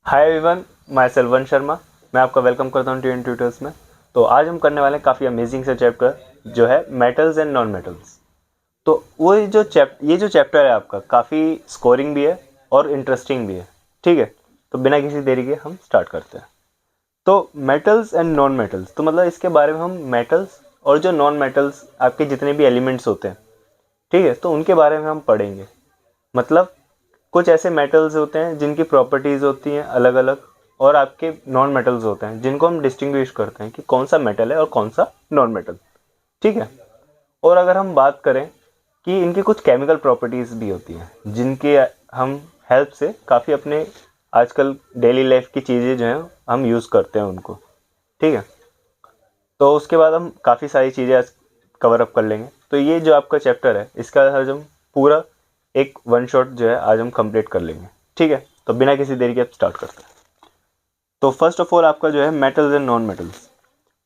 Hi everyone, my Selvan Sharma. मैं आपका welcome करता हूँ टी ट्यूटर्स में। तो आज हम करने वाले हैं काफ़ी अमेजिंग से चैप्टर जो है मेटल्स एंड नॉन मेटल्स। तो वो ये जो चैप्टर है आपका काफ़ी स्कोरिंग भी है और इंटरेस्टिंग भी है। ठीक है, तो बिना किसी देरी के हम स्टार्ट करते हैं। तो मेटल्स एंड नॉन मेटल्स, तो मतलब इसके बारे में हम मेटल्स और जो नॉन मेटल्स आपके जितने भी एलिमेंट्स होते हैं, ठीक है, तो उनके बारे में हम पढ़ेंगे। मतलब कुछ ऐसे मेटल्स होते हैं जिनकी प्रॉपर्टीज़ होती हैं अलग अलग, और आपके नॉन मेटल्स होते हैं जिनको हम डिस्टिंग्विश करते हैं कि कौन सा मेटल है और कौन सा नॉन मेटल। ठीक है। और अगर हम बात करें कि इनकी कुछ केमिकल प्रॉपर्टीज़ भी होती हैं जिनके हम हेल्प से काफ़ी अपने आजकल डेली लाइफ की चीज़ें जो हैं हम यूज़ करते हैं उनको। ठीक है, तो उसके बाद हम काफ़ी सारी चीज़ें कवर अप कर लेंगे। तो ये जो आपका चैप्टर है इसका आज हम पूरा एक वन शॉट जो है आज हम कंप्लीट कर लेंगे। ठीक है, तो बिना किसी देरी के अब स्टार्ट करते हैं। तो फर्स्ट ऑफ ऑल आपका जो है मेटल्स एंड नॉन मेटल्स।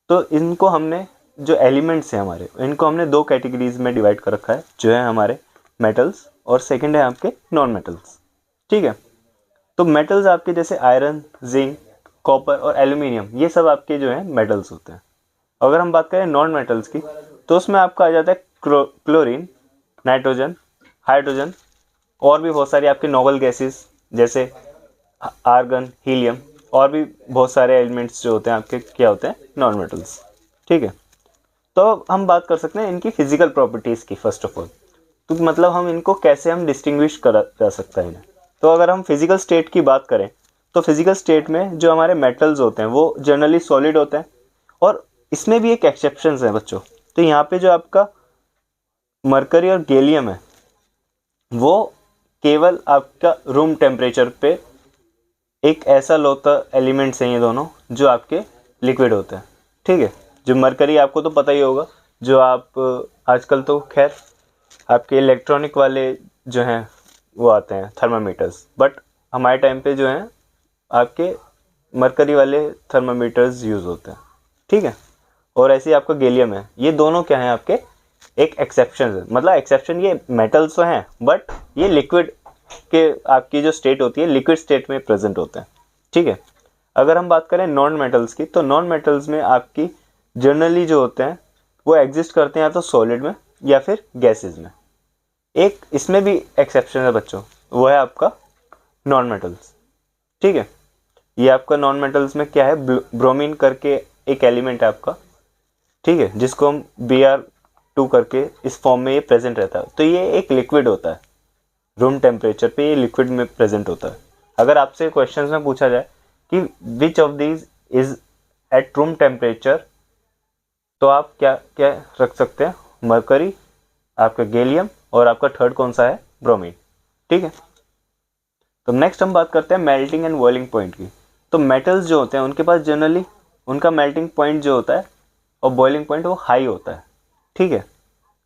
तो इनको हमने जो एलिमेंट्स हैं हमारे, इनको हमने दो कैटेगरीज में डिवाइड कर रखा है, जो है हमारे मेटल्स और सेकंड है आपके नॉन मेटल्स। ठीक है, तो मेटल्स आपके जैसे आयरन, जिंक, कॉपर और एल्यूमिनियम, ये सब आपके जो है मेटल्स होते हैं। अगर हम बात करें नॉन मेटल्स की, तो उसमें आपका आ जाता है क्लोरीन, नाइट्रोजन, हाइड्रोजन और भी बहुत सारी आपके नोबल गैसेस जैसे आर्गन, हीलियम और भी बहुत सारे एलिमेंट्स जो होते हैं आपके क्या होते हैं, नॉन मेटल्स। ठीक है, तो हम बात कर सकते हैं इनकी फिजिकल प्रॉपर्टीज़ की। फर्स्ट ऑफ ऑल तो मतलब हम इनको कैसे हम डिस्टिंग्विश करा जा सकता है इन्हें। तो अगर हम फिजिकल स्टेट की बात करें, तो फिजिकल स्टेट में जो हमारे मेटल्स होते हैं वो जनरली सॉलिड होते हैं, और इसमें भी एक एक्सेप्शन है बच्चों। तो यहाँ पे जो आपका मरकरी और गैलियम है वो केवल आपका रूम टेम्परेचर पे एक ऐसा लौता एलिमेंट्स हैं ये दोनों जो आपके लिक्विड होते हैं। ठीक है, जो मरकरी आपको तो पता ही होगा, जो आप आजकल तो खैर आपके इलेक्ट्रॉनिक वाले जो हैं वो आते हैं थर्मामीटर्स, बट हमारे टाइम पे जो हैं आपके मरकरी वाले थर्मामीटर्स यूज़ होते हैं। ठीक है, और ऐसे ही आपका गैलियम है। ये दोनों क्या हैं आपके एक एक्सेप्शन है, मतलब एक्सेप्शन, ये मेटल्स तो हैं बट ये लिक्विड के आपकी जो स्टेट होती है लिक्विड स्टेट में प्रेजेंट होते हैं। ठीक है, अगर हम बात करें नॉन मेटल्स की, तो नॉन मेटल्स में आपकी जनरली जो होते हैं वो एग्जिस्ट करते हैं या तो सॉलिड में या फिर गैसेज में। एक इसमें भी एक्सेप्शन है बच्चों, वो है आपका नॉन मेटल्स। ठीक है, ये आपका नॉन मेटल्स में क्या है, ब्रोमीन करके एक एलिमेंट है आपका। ठीक है, जिसको हम Br2 करके इस फॉर्म में ये प्रेजेंट रहता है। तो ये एक लिक्विड होता है, रूम टेम्परेचर पे ये लिक्विड में प्रेजेंट होता है। अगर आपसे क्वेश्चंस में पूछा जाए कि which of these is at room temperature, तो आप क्या क्या रख सकते हैं, मरकरी, आपका गैलियम और आपका थर्ड कौन सा है, ब्रोमीन। ठीक है, तो नेक्स्ट हम बात करते हैं मेल्टिंग एंड बॉइलिंग पॉइंट की। तो मेटल्स जो होते हैं उनके पास जनरली उनका मेल्टिंग पॉइंट जो होता है और बॉइलिंग पॉइंट वो हाई होता है। ठीक है,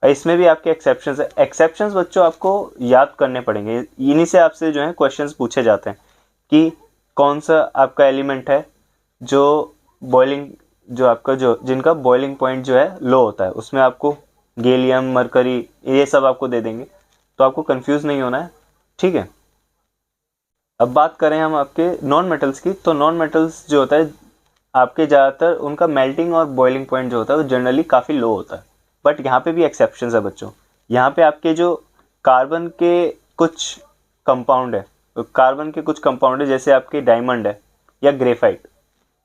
इसमें भी आपके एक्सेप्शंस है। एक्सेप्शंस बच्चों आपको याद करने पड़ेंगे, इन्हीं से आपसे जो है क्वेश्चंस पूछे जाते हैं कि कौन सा आपका एलिमेंट है जो बॉइलिंग, जो आपका जो जिनका बॉइलिंग पॉइंट जो है लो होता है, उसमें आपको गैलियम, मरकरी ये सब आपको दे देंगे, तो आपको कंफ्यूज नहीं होना है। ठीक है, अब बात करें हम आपके नॉन मेटल्स की, तो नॉन मेटल्स जो होता है आपके ज़्यादातर उनका मेल्टिंग और बॉइलिंग पॉइंट जो होता है वो जनरली काफ़ी लो होता है। बट यहाँ पे भी एक्सेप्शंस है बच्चों। यहाँ पे आपके जो कार्बन के कुछ कंपाउंड है, तो कार्बन के कुछ कंपाउंड है जैसे आपके डायमंड है या ग्रेफाइट,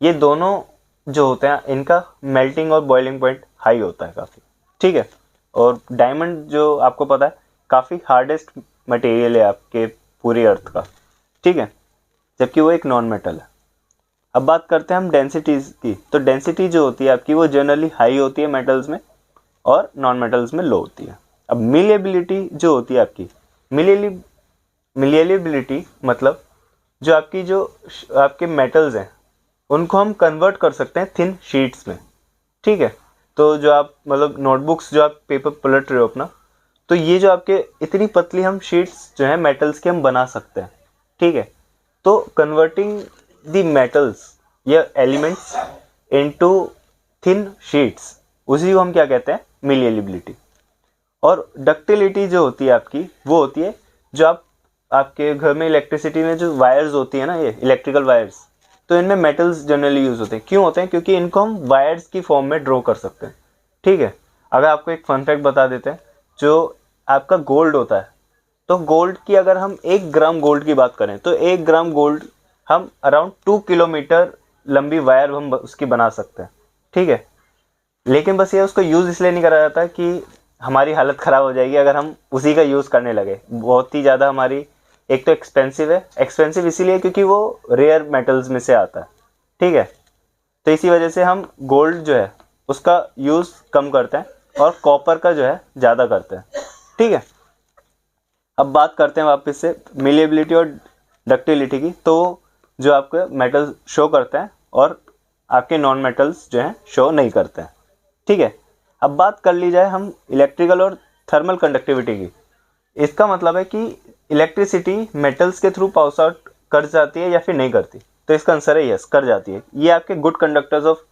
ये दोनों जो होते हैं इनका मेल्टिंग और बॉइलिंग पॉइंट हाई होता है काफ़ी। ठीक है, और डायमंड जो आपको पता है काफ़ी हार्डेस्ट मटेरियल है आपके पूरी अर्थ का। ठीक है, जबकि वो एक नॉन मेटल है। अब बात करते हैं हम डेंसिटीज की। तो डेंसिटी जो होती है आपकी वो जनरली हाई होती है मेटल्स में और नॉन मेटल्स में लो होती है। अब मिलिएबिलिटी जो होती है आपकी, मिलिएबिलिटी मतलब जो आपकी जो आपके मेटल्स हैं उनको हम कन्वर्ट कर सकते हैं थिन शीट्स में। ठीक है, तो जो आप मतलब नोटबुक्स जो आप पेपर पलट रहे हो अपना, तो ये जो आपके इतनी पतली हम शीट्स जो है मेटल्स के हम बना सकते हैं। ठीक है, तो कन्वर्टिंग द मेटल्स या एलिमेंट्स इनटू थिन शीट्स, उसी को हम क्या कहते हैं, मिलिएबिलिटी। और डक्टिलिटी जो होती है आपकी वो होती है जो आप आपके घर में इलेक्ट्रिसिटी में जो वायर्स होती है ना, ये इलेक्ट्रिकल वायर्स, तो इनमें मेटल्स जनरली यूज होते हैं। क्यों होते हैं? क्योंकि इनको हम वायर्स की फॉर्म में ड्रॉ कर सकते हैं। ठीक है, अगर आपको एक फन फैक्ट बता देते हैं, जो आपका गोल्ड होता है, तो गोल्ड की अगर हम 1 ग्राम गोल्ड की बात करें तो 1 ग्राम गोल्ड हम अराउंड 2 किलोमीटर लंबी वायर हम उसकी बना सकते हैं। ठीक है, लेकिन बस ये उसको यूज़ इसलिए नहीं करा जाता कि हमारी हालत ख़राब हो जाएगी अगर हम उसी का यूज़ करने लगे। बहुत ही ज़्यादा हमारी, एक तो एक्सपेंसिव है, एक्सपेंसिव इसीलिए क्योंकि वो रेयर मेटल्स में से आता है। ठीक है, तो इसी वजह से हम गोल्ड जो है उसका यूज़ कम करते हैं और कॉपर का जो है ज़्यादा करते हैं। ठीक है, अब बात करते हैं वापस से मिलेबिलिटी और डक्टिलिटी की। तो जो आपके मेटल्स शो करते हैं और आपके नॉन मेटल्स जो हैं शो नहीं करते हैं। ठीक है, अब बात कर ली जाए हम इलेक्ट्रिकल और थर्मल कंडक्टिविटी की। इसका मतलब है कि इलेक्ट्रिसिटी मेटल्स के थ्रू पास आउट कर जाती है या फिर नहीं करती। तो इसका आंसर है यस, कर जाती है। ये आपके गुड कंडक्टर्स ऑफ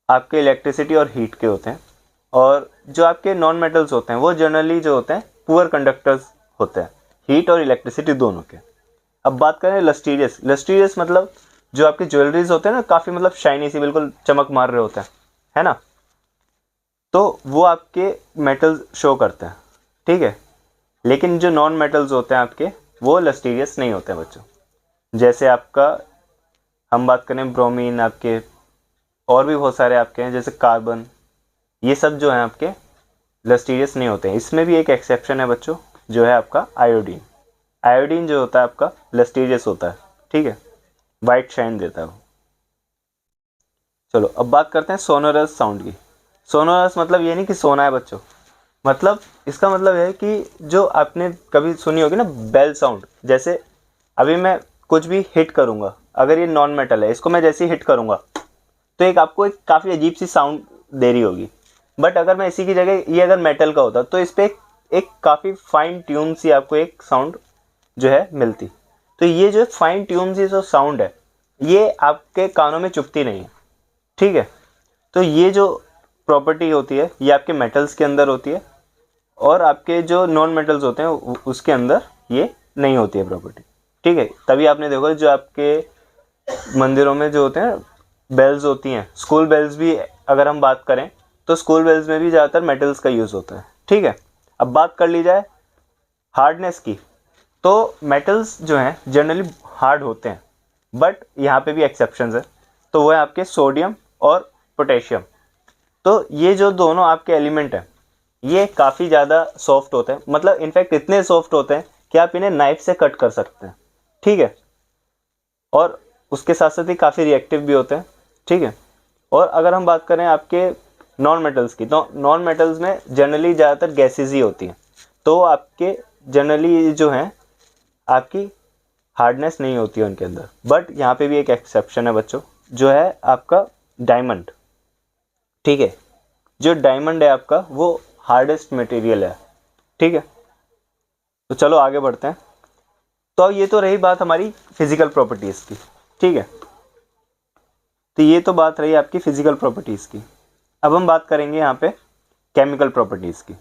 आपके इलेक्ट्रिसिटी और हीट के होते हैं। और जो आपके नॉन मेटल्स होते हैं वो जनरली जो होते हैं पुअर कंडक्टर्स होते हैं, हीट और इलेक्ट्रिसिटी दोनों के। अब बात करें लस्टीरियस। लस्टीरियस मतलब जो आपके ज्वेलरीज होते हैं ना, काफ़ी मतलब शाइनी सी, बिल्कुल चमक मार रहे होते हैं, है ना, तो वो आपके मेटल्स शो करते हैं। ठीक है, लेकिन जो नॉन मेटल्स होते हैं आपके, वो लस्टीरियस नहीं होते हैं बच्चों। जैसे आपका हम बात करें ब्रोमीन, आपके और भी बहुत सारे आपके हैं जैसे कार्बन, ये सब जो हैं आपके लस्टीरियस नहीं होते हैं। इसमें भी एक एक्सेप्शन है बच्चों, जो है आपका आयोडीन। आयोडीन जो होता है आपका लस्टीरियस होता है। ठीक है, वाइट शाइन देता है वो। चलो अब बात करते हैं सोनोरस साउंड की। सोनोरस मतलब ये नहीं कि सोना है बच्चों, मतलब इसका मतलब है कि जो आपने कभी सुनी होगी ना बेल साउंड, जैसे अभी मैं कुछ भी हिट करूंगा, अगर ये नॉन मेटल है, इसको मैं जैसे ही हिट करूंगा तो एक आपको एक काफ़ी अजीब सी साउंड दे रही होगी। बट अगर मैं इसी की जगह ये अगर मेटल का होता तो इस पर एक काफ़ी फाइन ट्यून सी आपको एक साउंड जो है मिलती। तो ये जो फाइन ट्यून सी जो साउंड है, ये आपके कानों में चुभती नहीं है। ठीक है, तो ये जो प्रॉपर्टी होती है ये आपके मेटल्स के अंदर होती है और आपके जो नॉन मेटल्स होते हैं उसके अंदर ये नहीं होती है प्रॉपर्टी। ठीक है, तभी आपने देखो जो आपके मंदिरों में जो होते हैं बेल्स होती हैं, स्कूल बेल्स भी अगर हम बात करें तो स्कूल बेल्स में भी ज़्यादातर मेटल्स का यूज़ होता है। ठीक है, अब बात कर ली जाए हार्डनेस की। तो मेटल्स जो हैं जनरली हार्ड होते हैं, बट यहाँ पे भी एक्सेप्शंस है। तो वो है आपके सोडियम और पोटेशियम। तो ये जो दोनों आपके एलिमेंट हैं ये काफ़ी ज़्यादा सॉफ्ट होते हैं, मतलब इनफैक्ट इतने सॉफ्ट होते हैं कि आप इन्हें नाइफ से कट कर सकते हैं। ठीक है, और उसके साथ साथ ही काफ़ी रिएक्टिव भी होते हैं। ठीक है, और अगर हम बात करें आपके नॉन मेटल्स की, तो नॉन मेटल्स में जनरली ज़्यादातर गैसेज ही होती हैं। तो आपके जनरली जो हैं आपकी हार्डनेस नहीं होती है उनके अंदर। बट यहाँ पे भी एक एक्सेप्शन है बच्चों, जो है आपका डायमंड। ठीक है, जो डायमंड है आपका वो हार्डेस्ट मटेरियल है। ठीक है, तो चलो आगे बढ़ते हैं। तो ये तो रही बात हमारी फिजिकल प्रॉपर्टीज़ की। ठीक है, तो ये तो बात रही आपकी फिजिकल प्रॉपर्टीज़ की। अब हम बात करेंगे यहाँ पे केमिकल प्रॉपर्टीज़ की।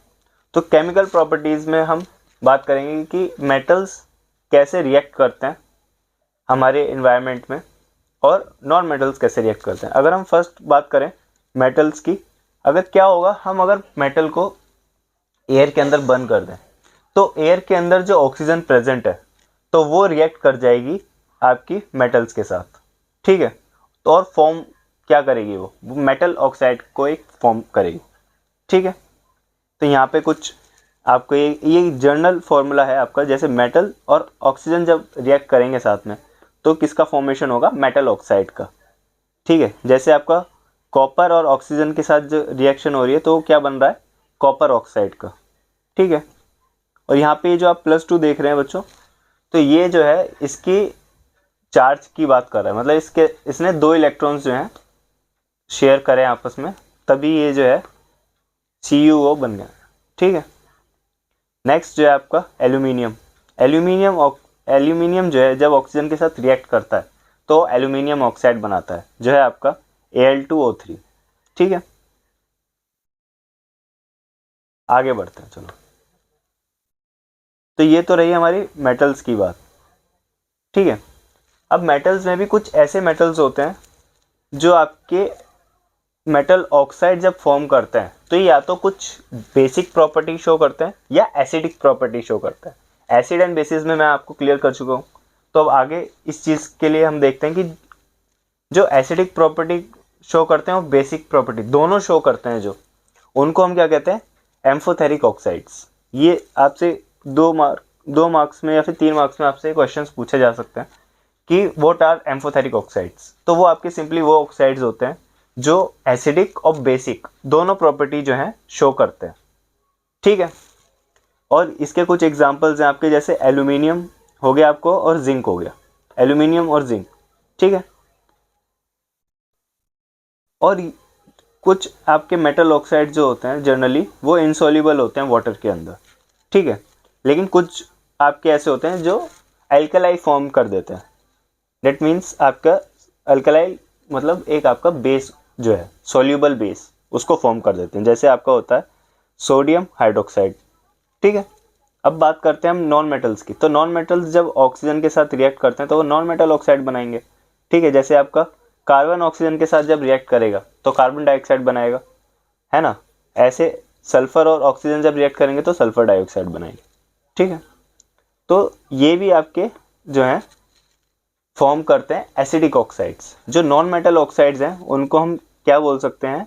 तो केमिकल प्रॉपर्टीज़ में हम बात करेंगे कि मेटल्स कैसे रिएक्ट करते हैं हमारे इन्वायरमेंट में और नॉन मेटल्स कैसे रिएक्ट करते हैं। अगर हम फर्स्ट बात करें मेटल्स की, अगर क्या होगा, हम अगर मेटल को एयर के अंदर बर्न कर दें तो एयर के अंदर जो ऑक्सीजन प्रेजेंट है तो वो रिएक्ट कर जाएगी आपकी मेटल्स के साथ। ठीक है, तो और फॉर्म क्या करेगी, वो मेटल ऑक्साइड को एक फॉर्म करेगी। ठीक है, तो यहाँ पे कुछ आपको ये जर्नल फॉर्मूला है आपका, जैसे मेटल और ऑक्सीजन जब रिएक्ट करेंगे साथ में तो किसका फॉर्मेशन होगा, मेटल ऑक्साइड का। ठीक है, जैसे आपका कॉपर और ऑक्सीजन के साथ जो रिएक्शन हो रही है तो क्या बन रहा है, कॉपर ऑक्साइड का। ठीक है, और यहाँ पे जो आप +2 देख रहे हैं बच्चों, तो ये जो है इसकी चार्ज की बात कर रहा है, मतलब इसने 2 इलेक्ट्रॉन्स जो हैं शेयर करें आपस में, तभी ये जो है CuO बन गया। ठीक है, नेक्स्ट जो है आपका एल्यूमिनियम। एल्यूमिनियम जो है जब ऑक्सीजन के साथ रिएक्ट करता है तो एल्यूमिनियम ऑक्साइड बनाता है, जो है आपका Al2O3। ठीक है, आगे बढ़ते हैं चलो। तो ये तो रही हमारी मेटल्स की बात, ठीक है। अब मेटल्स में भी कुछ ऐसे मेटल्स होते हैं जो आपके मेटल ऑक्साइड जब फॉर्म करते हैं तो ये या तो कुछ बेसिक प्रॉपर्टी शो करते हैं या एसिडिक प्रॉपर्टी शो करते हैं। एसिड एंड बेसिस में मैं आपको क्लियर कर चुका हूँ। तो अब आगे इस चीज़ के लिए हम देखते हैं कि जो एसिडिक प्रॉपर्टी शो करते हैं और बेसिक प्रॉपर्टी दोनों शो करते हैं जो, उनको हम क्या कहते हैं, एम्फोथेरिक ऑक्साइड्स। ये आपसे 2 मार्क्स में या फिर 3 मार्क्स में आपसे क्वेश्चंस पूछे जा सकते हैं कि व्हाट आर एम्फोथेरिक ऑक्साइड्स। तो वो आपके सिंपली वो ऑक्साइड्स होते हैं जो एसिडिक और बेसिक दोनों प्रॉपर्टी जो है शो करते हैं, ठीक है। और इसके कुछ एग्जांपल्स हैं आपके, जैसे एल्यूमिनियम हो गया आपको और जिंक हो गया, एल्यूमिनियम और जिंक, ठीक है। और कुछ आपके मेटल ऑक्साइड जो होते हैं जनरली वो इनसॉल्युबल होते हैं वाटर के अंदर, ठीक है। लेकिन कुछ आपके ऐसे होते हैं जो अल्कलाई फॉर्म कर देते हैं। डेट मीन्स आपका अल्कलाई मतलब एक आपका बेस जो है सॉल्युबल बेस, उसको फॉर्म कर देते हैं, जैसे आपका होता है सोडियम हाइड्रोक्साइड, ठीक है। अब बात करते हैं हम नॉन मेटल्स की। तो नॉन मेटल्स जब ऑक्सीजन के साथ रिएक्ट करते हैं तो वो नॉन मेटल ऑक्साइड बनाएंगे, ठीक है। जैसे आपका कार्बन ऑक्सीजन के साथ जब रिएक्ट करेगा तो कार्बन डाइऑक्साइड बनाएगा, है ना। ऐसे सल्फर और ऑक्सीजन जब रिएक्ट करेंगे तो सल्फर डाइऑक्साइड बनाएंगे, ठीक है। तो ये भी आपके जो है फॉर्म करते हैं एसिडिक ऑक्साइड्स। जो नॉन मेटल ऑक्साइड्स हैं उनको हम क्या बोल सकते हैं,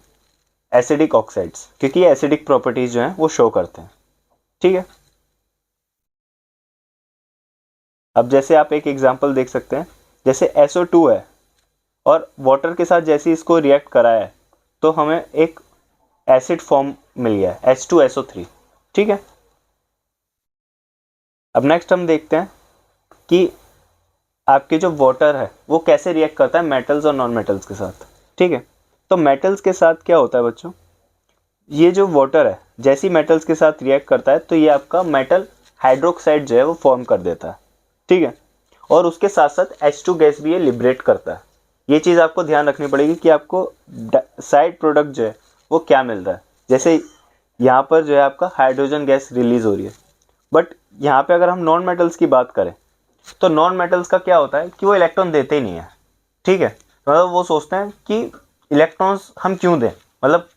एसिडिक ऑक्साइड्स, क्योंकि ये एसिडिक प्रॉपर्टीज जो हैं वो शो करते हैं, ठीक है। अब जैसे आप एक एग्जांपल देख सकते हैं, जैसे SO2 है और वाटर के साथ जैसे इसको रिएक्ट कराया है तो हमें एक एसिड फॉर्म मिल गया है H2SO3, ठीक है। अब नेक्स्ट हम देखते हैं कि आपके जो वाटर है वो कैसे रिएक्ट करता है मेटल्स और नॉन मेटल्स के साथ, ठीक है। तो मेटल्स के साथ क्या होता है बच्चों, ये जो वाटर है जैसी मेटल्स के साथ रिएक्ट करता है तो ये आपका मेटल हाइड्रोक्साइड जो है वो फॉर्म कर देता है, ठीक है। और उसके साथ साथ H2 गैस भी ये लिबरेट करता है। ये चीज़ आपको ध्यान रखनी पड़ेगी कि आपको साइड प्रोडक्ट जो है वो क्या मिल रहा है। जैसे यहाँ पर जो है आपका हाइड्रोजन गैस रिलीज हो रही है, बट यहाँ पे अगर हम नॉन मेटल्स की बात करें तो नॉन मेटल्स का क्या होता है कि वो इलेक्ट्रॉन देते ही नहीं है, ठीक है। मतलब वो सोचते हैं कि इलेक्ट्रॉन्स हम क्यों दें, मतलब,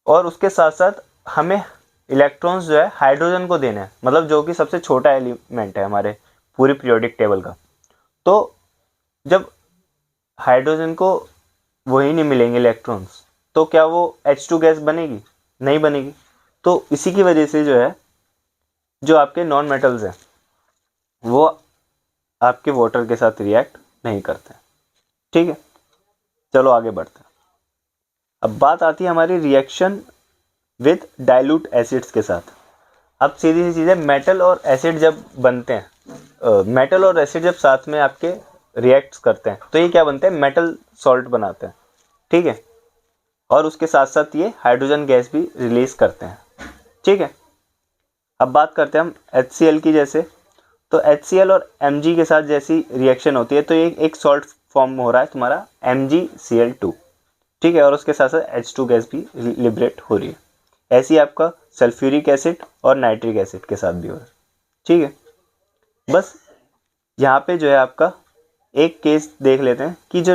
और उसके साथ साथ हमें इलेक्ट्रॉन्स जो है हाइड्रोजन को देने हैं, मतलब जो कि सबसे छोटा एलिमेंट है हमारे पूरी पीरियोडिक टेबल का। तो जब हाइड्रोजन को वही नहीं मिलेंगे इलेक्ट्रॉन्स तो क्या वो H2 गैस बनेगी, नहीं बनेगी। तो इसी की वजह से जो है जो आपके नॉन मेटल्स हैं वो आपके वाटर के साथ रिएक्ट नहीं करते, ठीक है। चलो आगे बढ़ते हैं। अब बात आती है हमारी रिएक्शन विद डाइल्यूट एसिड्स के साथ। अब सीधी सी चीज़ है, मेटल और एसिड जब बनते हैं, मेटल और एसिड जब साथ में आपके रिएक्ट्स करते हैं तो ये क्या बनते हैं, मेटल सॉल्ट बनाते हैं, ठीक है। और उसके साथ साथ ये हाइड्रोजन गैस भी रिलीज करते हैं, ठीक है। अब बात करते हैं हम HCl की। जैसे तो HCl और Mg के साथ जैसी रिएक्शन होती है तो ये एक सॉल्ट फॉर्म हो रहा है तुम्हारा MgCl2, ठीक है। और उसके साथ साथ H2 गैस भी लिबरेट हो रही है। ऐसी आपका सल्फ्यूरिक एसिड और नाइट्रिक एसिड के साथ भी हो रहा है, ठीक है। बस यहाँ पे जो है आपका एक केस देख लेते हैं कि जो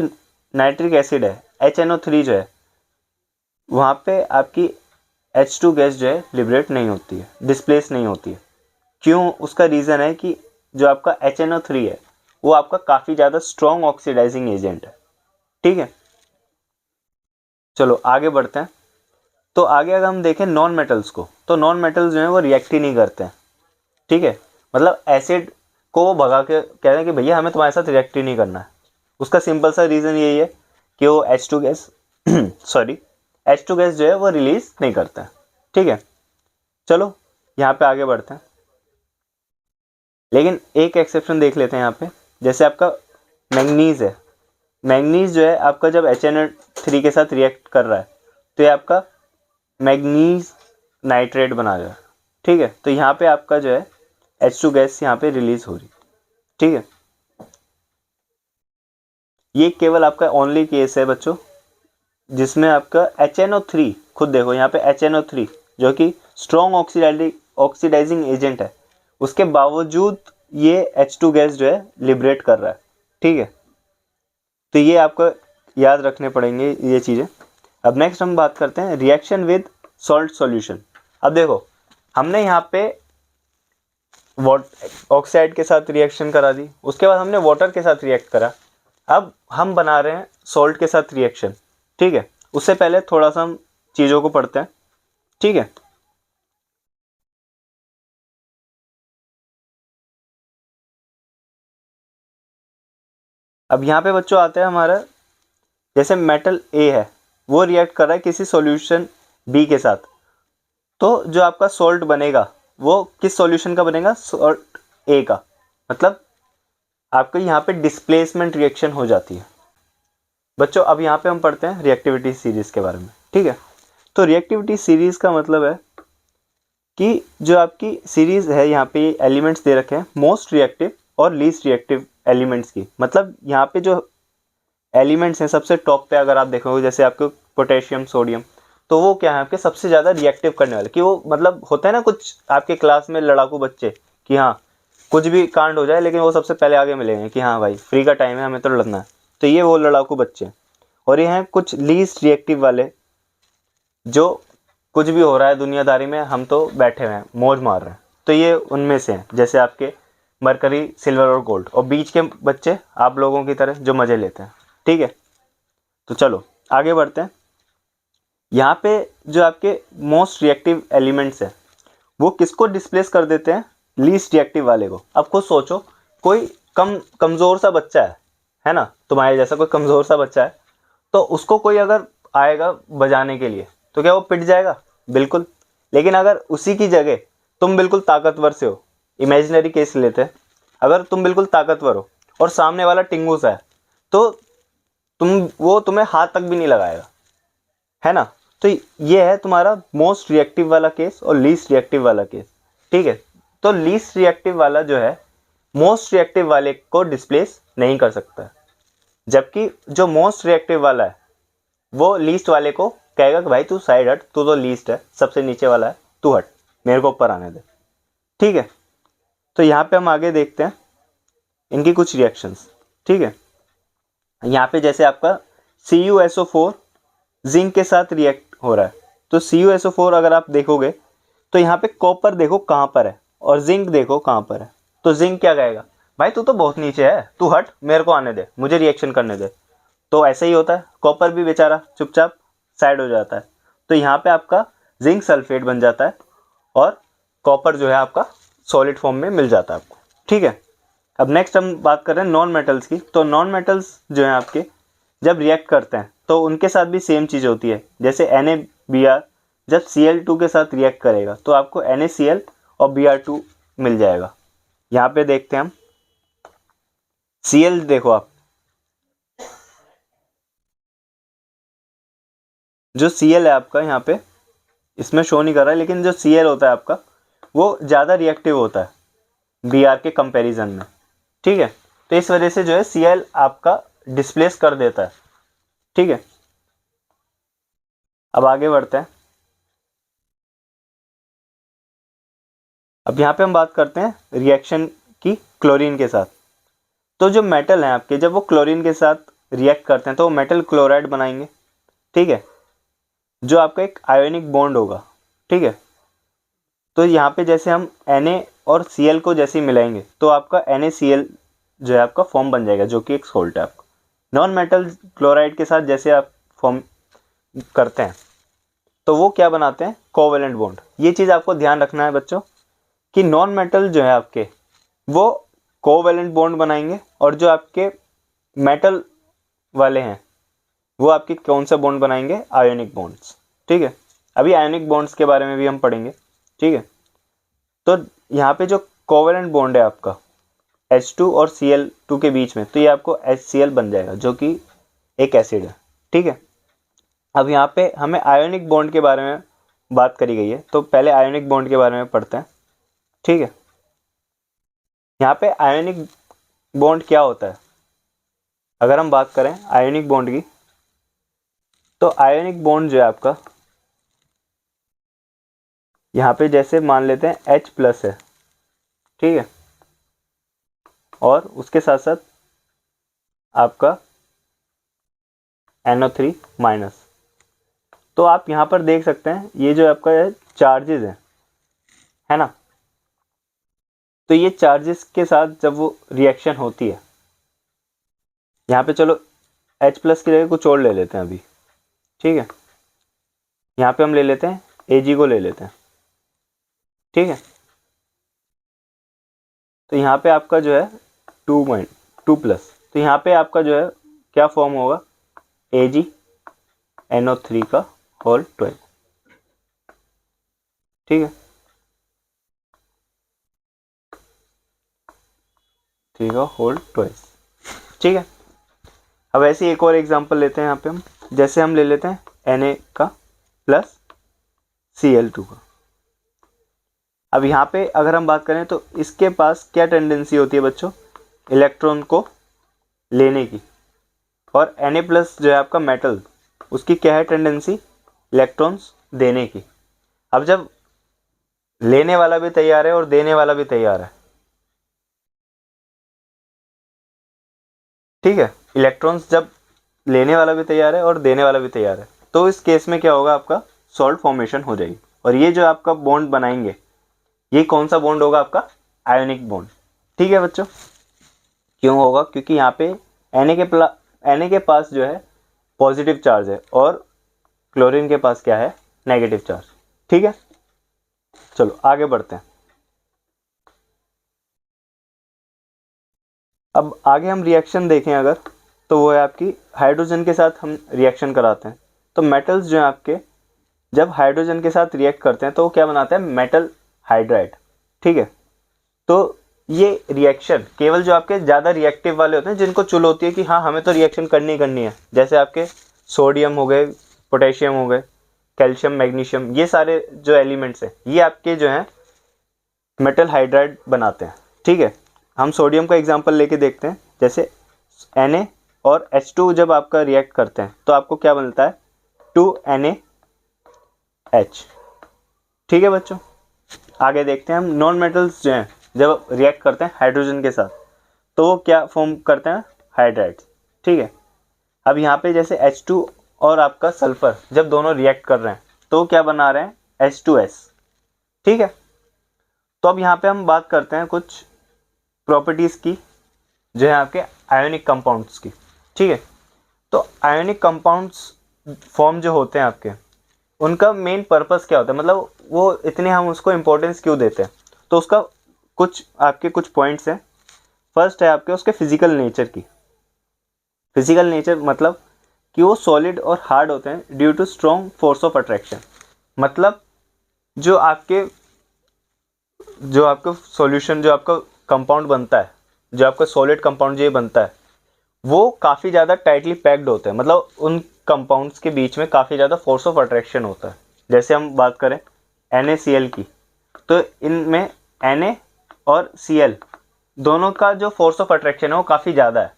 नाइट्रिक एसिड है HNO3 जो है वहाँ पे आपकी H2 गैस जो है लिबरेट नहीं होती है, डिस्प्लेस नहीं होती है। क्यों, उसका रीज़न है कि जो आपका HNO3 है वो आपका काफ़ी ज़्यादा स्ट्रॉन्ग ऑक्सीडाइजिंग एजेंट है, ठीक है। चलो आगे बढ़ते हैं। तो आगे अगर हम देखें नॉन मेटल्स को, तो नॉन मेटल्स जो हैं वो रिएक्ट ही नहीं करते हैं, ठीक है। मतलब एसिड को वो भगा के कह रहे हैं कि भैया हमें तुम्हारे साथ रिएक्ट ही नहीं करना है। उसका सिंपल सा रीज़न यही है कि वो H2 gas sorry H2 gas जो है वो रिलीज नहीं करता है, ठीक है। चलो यहाँ पे आगे बढ़ते हैं। लेकिन एक एक्सेप्शन देख लेते हैं यहाँ पे, जैसे आपका मैंगनीज है। मैंगनीज जो है आपका जब HNO3 के साथ रिएक्ट कर रहा है तो ये आपका मैंगनीज नाइट्रेट बना रहा है, ठीक है। तो यहाँ पे आपका जो है H2 गैस यहाँ पे रिलीज हो रही, ठीक है। ये केवल आपका ओनली केस है बच्चों जिसमें आपका HNO3, खुद देखो यहाँ पे HNO3 जो कि स्ट्रॉन्ग ऑक्सीडाइजिंग एजेंट है, उसके बावजूद ये H2 गैस जो है लिबरेट कर रहा है, ठीक है। तो ये आपको याद रखने पड़ेंगे ये चीज़ें। अब नेक्स्ट हम बात करते हैं रिएक्शन विद सॉल्ट सॉल्यूशन। अब देखो, हमने यहाँ पे ऑक्साइड के साथ रिएक्शन करा दी, उसके बाद हमने वाटर के साथ रिएक्ट करा, अब हम बना रहे हैं सॉल्ट के साथ रिएक्शन, ठीक है। उससे पहले थोड़ा सा हम चीज़ों को पढ़ते हैं, ठीक है। अब यहाँ पे बच्चों आते हैं हमारा, जैसे मेटल ए है वो रिएक्ट कर रहा है किसी सॉल्यूशन बी के साथ, तो जो आपका सॉल्ट बनेगा वो किस सॉल्यूशन का बनेगा, सॉल्ट ए का। मतलब आपको यहाँ पे डिस्प्लेसमेंट रिएक्शन हो जाती है बच्चों। अब यहाँ पे हम पढ़ते हैं रिएक्टिविटी सीरीज के बारे में, ठीक है। तो रिएक्टिविटी सीरीज का मतलब है कि जो आपकी सीरीज है, यहाँ पे एलिमेंट्स दे रखे हैं मोस्ट रिएक्टिव और लीस्ट रिएक्टिव एलिमेंट्स की। मतलब यहाँ पे जो एलिमेंट्स हैं सबसे टॉप पे अगर आप देखोगे, जैसे आपको पोटेशियम सोडियम, तो वो क्या है आपके सबसे ज़्यादा रिएक्टिव करने वाले, कि वो मतलब होता है ना कुछ आपके क्लास में लड़ाकू बच्चे, कि हाँ कुछ भी कांड हो जाए लेकिन वो सबसे पहले आगे मिलेंगे कि हाँ भाई फ्री का टाइम है हमें तो लड़ना है। तो ये वो लड़ाकू बच्चे। और ये हैं कुछ लीस्ट रिएक्टिव वाले, जो कुछ भी हो रहा है दुनियादारी में हम तो बैठे हुए हैं मौज मार रहे हैं, तो ये उनमें से हैं। जैसे आपके मरकरी, सिल्वर और गोल्ड, और बीच के बच्चे आप लोगों की तरह जो मज़े लेते हैं, ठीक है। तो चलो आगे बढ़ते हैं। यहाँ पे जो आपके मोस्ट रिएक्टिव एलिमेंट्स हैं वो किसको डिस्प्लेस कर देते हैं, लीस्ट रिएक्टिव वाले को। अब खुद सोचो, कोई कमज़ोर सा बच्चा है ना, तुम्हारे जैसा कोई कमज़ोर सा बच्चा है, तो उसको कोई अगर आएगा बजाने के लिए तो क्या वो पिट जाएगा, बिल्कुल। लेकिन अगर उसी की जगह तुम बिल्कुल ताकतवर से हो, इमेजिनरी केस लेते हैं, अगर तुम बिल्कुल ताकतवर हो और सामने वाला टिंगू सा है, तो वो तुम्हें हाथ तक भी नहीं लगाएगा, है ना। तो ये है तुम्हारा मोस्ट रिएक्टिव वाला केस और लीस्ट रिएक्टिव वाला केस, ठीक है। तो लीस्ट रिएक्टिव वाला जो है मोस्ट रिएक्टिव वाले को डिस्प्लेस नहीं कर सकता है, जबकि जो मोस्ट रिएक्टिव वाला है वो लीस्ट वाले को कहेगा कि भाई तू साइड हट, तू तो लीस्ट है, सबसे नीचे वाला है, तू हट, मेरे को ऊपर आने दे, ठीक है। तो यहाँ पे हम आगे देखते हैं इनकी कुछ रिएक्शंस, ठीक है। यहाँ पे जैसे आपका CuSO4 जिंक के साथ रिएक्ट हो रहा है, तो CuSO4 अगर आप देखोगे तो यहाँ पे कॉपर देखो कहाँ पर है और जिंक देखो कहाँ पर है। तो जिंक क्या कहेगा, भाई तू तो बहुत नीचे है, तू हट, मेरे को आने दे, मुझे रिएक्शन करने दे। तो ऐसे ही होता है, कॉपर भी बेचारा चुपचाप साइड हो जाता है। तो यहाँ पे आपका जिंक सल्फेट बन जाता है और कॉपर जो है आपका सॉलिड फॉर्म में मिल जाता है आपको, ठीक है। अब नेक्स्ट हम बात कर रहे हैं नॉन मेटल्स की। तो नॉन मेटल्स जो हैं आपके जब रिएक्ट करते हैं तो उनके साथ भी सेम चीज़ होती है। जैसे NaBr जब Cl2 के साथ रिएक्ट करेगा तो आपको NaCl और Br2 मिल जाएगा। यहाँ पे देखते हैं हम Cl, देखो आप जो Cl है आपका यहाँ पे इसमें शो नहीं कर रहा है, लेकिन जो Cl होता है आपका वो ज़्यादा रिएक्टिव होता है Br के कंपैरिजन में, ठीक है। तो इस वजह से जो है Cl आपका डिस्प्लेस कर देता है, ठीक है। अब आगे बढ़ते हैं। अब यहाँ पे हम बात करते हैं रिएक्शन की क्लोरीन के साथ। तो जो मेटल हैं आपके जब वो क्लोरीन के साथ रिएक्ट करते हैं तो वो मेटल क्लोराइड बनाएंगे, ठीक है, जो आपका एक आयोनिक बॉन्ड होगा, ठीक है। तो यहाँ पे जैसे हम Na और Cl को जैसे ही मिलाएंगे तो आपका NaCl जो है आपका फॉर्म बन जाएगा, जो कि एक सोल्ट है आपका। नॉन मेटल क्लोराइड के साथ जैसे आप फॉर्म करते हैं तो वो क्या बनाते हैं, कोवेलेंट बॉन्ड। ये चीज़ आपको ध्यान रखना है बच्चों कि नॉन मेटल जो है आपके वो कोवेलेंट बॉन्ड बनाएंगे और जो आपके मेटल वाले हैं वो आपके कौन सा बॉन्ड बनाएंगे, आयोनिक बॉन्ड्स, ठीक है। अभी आयोनिक बॉन्ड्स के बारे में भी हम पढ़ेंगे, ठीक है। तो यहाँ पे जो कोवेलेंट बॉन्ड है आपका H2 और Cl2 के बीच में, तो ये आपको HCl बन जाएगा जो कि एक एसिड है, ठीक है। अब यहाँ पे हमें आयोनिक बॉन्ड के बारे में बात करी गई है, तो पहले आयोनिक बॉन्ड के बारे में पढ़ते हैं, ठीक है। यहाँ पे आयोनिक बॉन्ड क्या होता है, अगर हम बात करें आयोनिक बॉन्ड की, तो आयोनिक बॉन्ड जो है आपका यहाँ पे जैसे मान लेते हैं H+ है, ठीक है, और उसके साथ साथ आपका NO3 माइनस। तो आप यहाँ पर देख सकते हैं ये जो आपका चार्जेस है ना, तो ये चार्जेस के साथ जब वो रिएक्शन होती है, यहाँ पे चलो H प्लस की जगह कुछ और ले लेते हैं अभी, ठीक है, यहाँ पे हम ले लेते हैं Ag को ले लेते हैं, ठीक है। तो यहाँ पे आपका जो है 2 प्लस, तो यहाँ पे आपका जो है क्या फॉर्म होगा, AgNO3 का होल 12, ठीक है, 3 का होल 12, ठीक है। अब ऐसे एक और एग्जांपल लेते हैं यहाँ पे हम, जैसे हम ले लेते हैं Na का प्लस Cl2 का। अब यहाँ पे अगर हम बात करें तो इसके पास क्या टेंडेंसी होती है बच्चों, इलेक्ट्रॉन को लेने की, और Na प्लस जो है आपका मेटल, उसकी क्या है टेंडेंसी, इलेक्ट्रॉन्स देने की। अब जब लेने वाला भी तैयार है और देने वाला भी तैयार है, ठीक है, इलेक्ट्रॉन्स जब लेने वाला भी तैयार है और देने वाला भी तैयार है, तो इस केस में क्या होगा, आपका सॉल्ट फॉर्मेशन हो जाएगी। और ये जो आपका बॉन्ड बनाएंगे, ये कौन सा बॉन्ड होगा, आपका आयोनिक बॉन्ड, ठीक है बच्चों। क्यों होगा, क्योंकि यहाँ पे Na के पास जो है पॉजिटिव चार्ज है और क्लोरीन के पास क्या है, नेगेटिव चार्ज, ठीक है। चलो आगे बढ़ते हैं। अब आगे हम रिएक्शन देखें अगर, तो वो है आपकी हाइड्रोजन के साथ हम रिएक्शन कराते हैं। तो मेटल्स जो हैं आपके, जब हाइड्रोजन के साथ रिएक्ट करते हैं तो वो क्या बनाते हैं, मेटल हाइड्राइड, ठीक है। तो ये रिएक्शन केवल जो आपके ज़्यादा रिएक्टिव वाले होते हैं, जिनको चुल होती है कि हाँ हमें तो रिएक्शन करनी ही करनी है, जैसे आपके सोडियम हो गए, पोटेशियम हो गए, कैल्शियम, मैग्नीशियम, ये सारे जो एलिमेंट्स हैं ये आपके जो हैं मेटल हाइड्राइड बनाते हैं, ठीक है। हम सोडियम का एग्जांपल लेके देखते हैं, जैसे Na और H2 जब आपका रिएक्ट करते हैं तो आपको क्या बनता है, 2NaH, ठीक है बच्चों। आगे देखते हैं हम नॉन मेटल्स जो हैं जब रिएक्ट करते हैं हाइड्रोजन के साथ तो वो क्या फॉर्म करते हैं, हाइड्राइड्स, ठीक है। अब यहाँ पे जैसे H2 और आपका सल्फर जब दोनों रिएक्ट कर रहे हैं तो क्या बना रहे हैं, H2S, ठीक है। तो अब यहाँ पे हम बात करते हैं कुछ प्रॉपर्टीज़ की जो है आपके आयोनिक कंपाउंड्स की, ठीक है। तो आयोनिक कंपाउंड्स फॉर्म जो होते हैं आपके, उनका मेन पर्पस क्या होता है, मतलब वो इतने हम उसको इम्पोर्टेंस क्यों देते हैं, तो उसका कुछ पॉइंट्स हैं। फर्स्ट है आपके उसके फिजिकल नेचर की। फिजिकल नेचर मतलब कि वो सॉलिड और हार्ड होते हैं due to strong force of attraction. मतलब जो आपका सॉल्यूशन, जो आपका कंपाउंड बनता है, जो आपका सॉलिड कंपाउंड जो बनता है, वो काफ़ी ज़्यादा टाइटली पैक्ड होते हैं, मतलब उन कंपाउंड्स के बीच में काफ़ी ज़्यादा फोर्स ऑफ अट्रैक्शन होता है। जैसे हम बात करें NaCl की, तो इनमें Na और Cl दोनों का जो फोर्स ऑफ अट्रैक्शन है वो काफ़ी ज़्यादा है,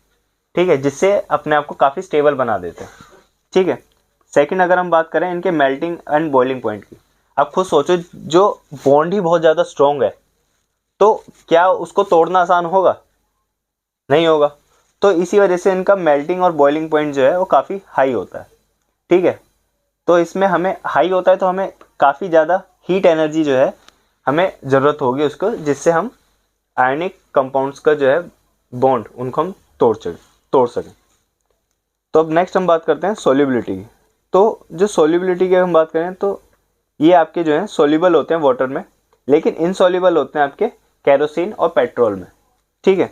ठीक है, जिससे अपने आप को काफ़ी स्टेबल बना देते हैं, ठीक है। सेकंड अगर हम बात करें इनके मेल्टिंग एंड बॉइलिंग पॉइंट की, आप खुद सोचो, जो बॉन्ड ही बहुत ज़्यादा स्ट्रॉन्ग है तो क्या उसको तोड़ना आसान होगा, नहीं होगा। तो इसी वजह से इनका मेल्टिंग और बॉइलिंग पॉइंट जो है वो काफ़ी हाई होता है, ठीक है। तो इसमें हमें हाई होता है तो हमें काफ़ी ज़्यादा हीट एनर्जी जो है हमें ज़रूरत होगी उसको, जिससे हम आयनिक कंपाउंड्स का जो है बॉन्ड उनको हम तोड़ सकें। तो अब नेक्स्ट हम बात करते हैं सोल्यूबिलिटी की। तो जो सोल्यूबिलिटी की हम बात करें तो ये आपके जो है सोल्यूबल होते हैं वाटर में, लेकिन इनसोल्यूबल होते हैं आपके केरोसिन और पेट्रोल में, ठीक है।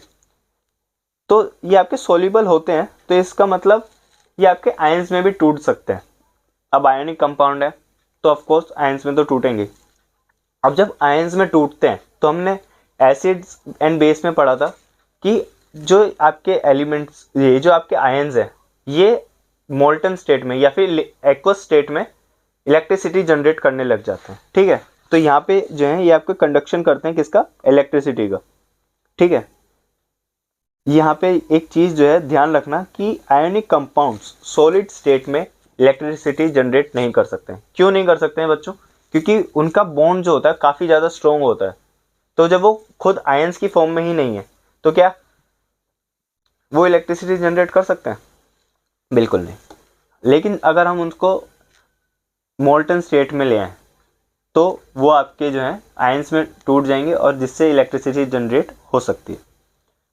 तो ये आपके सोल्यूबल होते हैं तो इसका मतलब ये आपके आयंस में भी टूट सकते हैं। अब आयनिक कंपाउंड है तो ऑफ कोर्स आयंस में तो टूटेंगे। अब जब आयंस में टूटते हैं तो हमने एसिड्स एंड बेस में पढ़ा था कि जो आपके एलिमेंट्स, ये जो आपके आयंस है, ये मोल्टन स्टेट में या फिर एक्वस स्टेट में इलेक्ट्रिसिटी जनरेट करने लग जाते हैं, ठीक है। तो यहाँ पे जो है ये आपको कंडक्शन करते हैं किसका, इलेक्ट्रिसिटी का, ठीक है। यहाँ पे एक चीज़ जो है ध्यान रखना कि आयनिक कंपाउंड्स सॉलिड स्टेट में इलेक्ट्रिसिटी जनरेट नहीं कर सकते हैं। क्यों नहीं कर सकते हैं बच्चों, क्योंकि उनका बॉन्ड जो होता है काफ़ी ज़्यादा स्ट्रॉन्ग होता है, तो जब वो खुद आयंस की फॉर्म में ही नहीं है तो क्या वो इलेक्ट्रिसिटी जनरेट कर सकते हैं? बिल्कुल नहीं। लेकिन अगर हम उनको मोल्टन स्टेट में ले आए तो वो आपके जो है आयंस में टूट जाएंगे और जिससे इलेक्ट्रिसिटी जनरेट हो सकती है।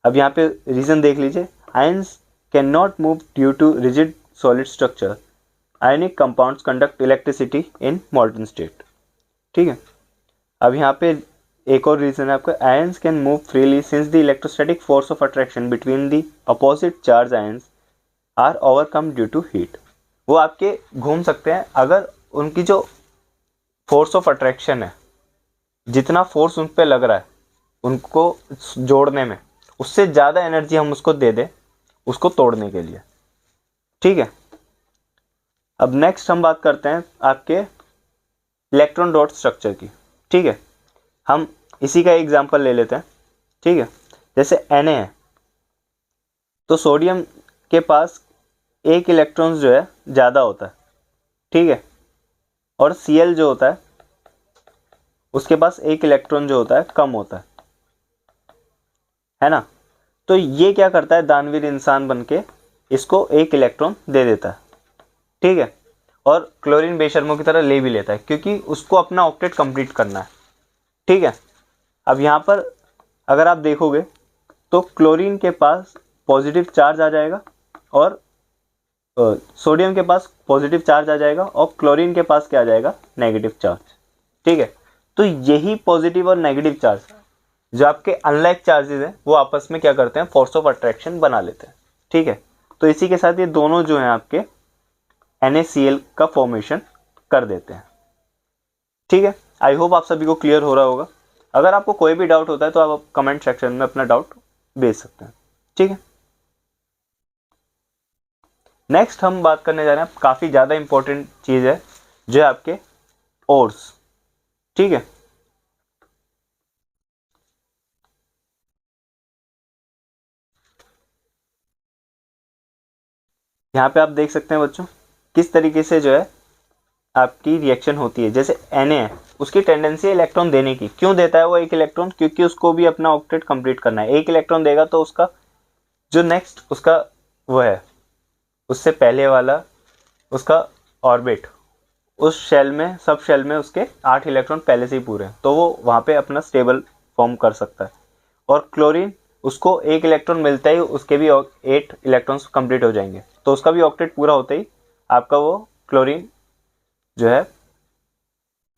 अब यहाँ पे रीज़न देख लीजिए, ions can not move due to rigid solid structure, ionic compounds conduct electricity in molten state. ठीक है, अब यहाँ पे एक और रीज़न है आपका, ions can move freely since the electrostatic force of attraction between the opposite charge ions are overcome due to heat. वो आपके घूम सकते हैं अगर उनकी जो फोर्स ऑफ अट्रैक्शन है, जितना फोर्स उन पर लग रहा है उनको जोड़ने में, उससे ज़्यादा एनर्जी हम उसको दे दें उसको तोड़ने के लिए। ठीक है, अब नेक्स्ट हम बात करते हैं आपके इलेक्ट्रॉन डॉट स्ट्रक्चर की। ठीक है, हम इसी का एग्जांपल ले लेते हैं। ठीक है, जैसे Na है तो सोडियम के पास एक इलेक्ट्रॉन जो है ज़्यादा होता है। ठीक है, और Cl जो होता है उसके पास एक इलेक्ट्रॉन जो होता है कम होता है ना। तो ये क्या करता है, दानवीर इंसान बनके इसको एक इलेक्ट्रॉन दे देता है। ठीक है, और क्लोरीन बेशर्मों की तरह ले भी लेता है क्योंकि उसको अपना ऑक्टेट कंप्लीट करना है। ठीक है, अब यहाँ पर अगर आप देखोगे तो क्लोरीन के पास पॉजिटिव चार्ज आ जाएगा और सोडियम के पास पॉजिटिव चार्ज आ जाएगा और क्लोरीन के पास क्या आ जाएगा, नेगेटिव चार्ज। ठीक है, तो यही पॉजिटिव और नेगेटिव चार्ज जो आपके अनलाइक चार्जेस हैं वो आपस में क्या करते हैं, फोर्स ऑफ अट्रैक्शन बना लेते हैं। ठीक है, तो इसी के साथ ये दोनों जो हैं आपके NaCl का फॉर्मेशन कर देते हैं। ठीक है, आई होप आप सभी को क्लियर हो रहा होगा। अगर आपको कोई भी डाउट होता है तो आप कमेंट सेक्शन में अपना डाउट भेज सकते हैं। ठीक है, नेक्स्ट हम बात करने जा रहे हैं, काफ़ी ज़्यादा इंपॉर्टेंट चीज़ है जो है आपके ओर्स। ठीक है, यहाँ पे आप देख सकते हैं बच्चों किस तरीके से जो है आपकी रिएक्शन होती है। जैसे Na है उसकी टेंडेंसी है इलेक्ट्रॉन देने की। क्यों देता है वो एक इलेक्ट्रॉन, क्योंकि उसको भी अपना ऑक्टेट कंप्लीट करना है। एक इलेक्ट्रॉन देगा तो उसका जो नेक्स्ट उसका वो है उससे पहले वाला उसका ऑर्बिट, उस शेल में सब शेल में उसके 8 इलेक्ट्रॉन पहले से ही पूरे हैं तो वो वहाँ पे अपना स्टेबल फॉर्म कर सकता है। और क्लोरीन उसको एक इलेक्ट्रॉन मिलता ही उसके भी 8 इलेक्ट्रॉन्स कंप्लीट हो जाएंगे तो उसका भी ऑक्टेट पूरा होता ही आपका वो क्लोरीन जो है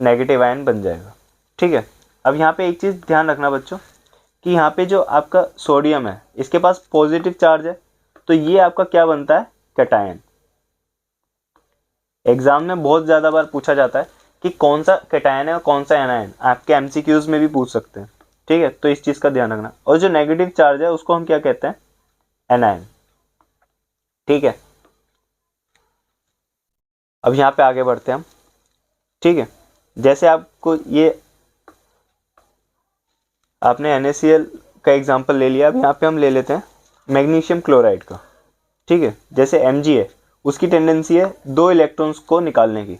नेगेटिव आयन बन जाएगा। ठीक है, अब यहाँ पे एक चीज़ ध्यान रखना बच्चों कि यहाँ पे जो आपका सोडियम है इसके पास पॉजिटिव चार्ज है तो ये आपका क्या बनता है, कैटायन। एग्जाम में बहुत ज़्यादा बार पूछा जाता है कि कौन सा कैटायन है और कौन सा एनायन, आपके MCQs में भी पूछ सकते हैं। ठीक है, तो इस चीज़ का ध्यान रखना। और जो नेगेटिव चार्ज है उसको हम क्या कहते हैं, एनायन। ठीक है, अब यहाँ पे आगे बढ़ते हैं हम। ठीक है, जैसे आपको ये आपने NaCl का एग्जाम्पल ले लिया, अब यहाँ पे हम ले लेते हैं मैग्नीशियम क्लोराइड का। ठीक है, जैसे Mg है उसकी टेंडेंसी है 2 इलेक्ट्रॉन्स को निकालने की